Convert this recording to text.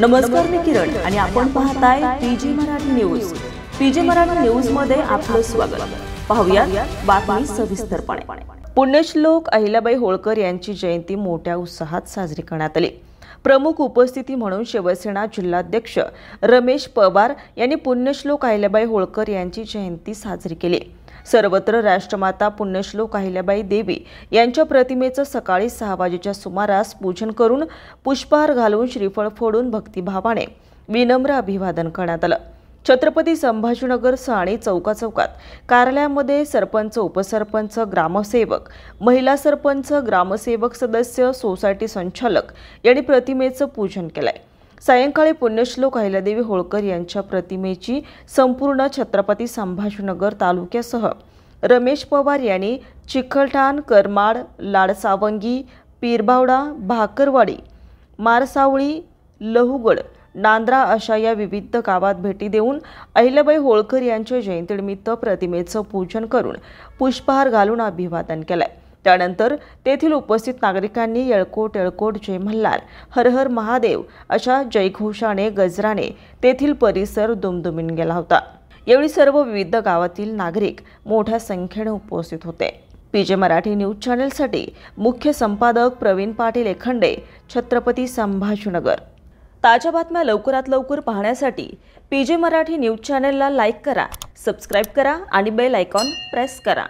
नमस्कार, मी किरण आणि आपण पाहताय PG Marathi news. PG Marathi news मध्ये आपलं स्वागत। पाहूया बातमी सविस्तरपणे। पुण्यश्लोक अहिल्याबाई होळकर यांची जयंती मोठ्या उत्साहात साजरी करण्यात आली। प्रमुख उपस्थिती म्हणून शिवसेना जिल्हाध्यक्ष रमेश पवार यांनी पुण्यश्लोक अहिल्याबाई होळकर यांची जयंती साजरी केली। सर्वत्र राष्ट्रमाता पुण्यश्लोक अहिल्याबाई देवी यांच्या प्रतिमेचं सकाळी 6 वाजेच्या सुमारास पूजन करून पुष्पहार घालून श्रीफळ फोडून भक्तिभावाने विनम्र अभिवादन करण्यात आलं। छत्रपती संभाजीनगर साणी चौकात कार्यालयामध्ये सरपंच, उपसरपंच, ग्रामसेवक, महिला सरपंच, ग्रामसेवक सदस्य, सोसायटी संचालक यांनी प्रतिमेचं पूजन केलंय। सायंकाळी पुण्यश्लोक अहिल्यादेवी होळकर यांच्या प्रतिमेची संपूर्ण छत्रपती संभाजीनगर तालुक्यासह रमेश पवार यांनी चिखलठाण, करमाड, लाडसावंगी, पीरबावडा, भाकरवाडी, मारसावळी, लहुगड, नांद्रा अशा या विविध गावात भेटी देऊन अहिल्याबाई होळकर यांच्या जयंतीनिमित्त प्रतिमेचं पूजन करून पुष्पहार घालून अभिवादन केलंय। त्यानंतर तेथील उपस्थित नागरिकांनी येळकोट येळकोट, जय मल्हार, हर हर महादेव अशा जयघोषाने गजराने तेथील परिसर दुमदुमून गेला होता। यावेळी सर्व विविध गावातील नागरिक मोठ्या संख्येने उपस्थित होते। पीजे मराठी न्यूज चॅनलसाठी मुख्य संपादक प्रवीण पाटील एखंडे, छत्रपती संभाजीनगर। ताज्या बातम्या लवकरात लवकर पाहण्यासाठी पीजे मराठी न्यूज चॅनलला लाईक करा, सबस्क्राइब करा आणि बेल आयकॉन प्रेस करा।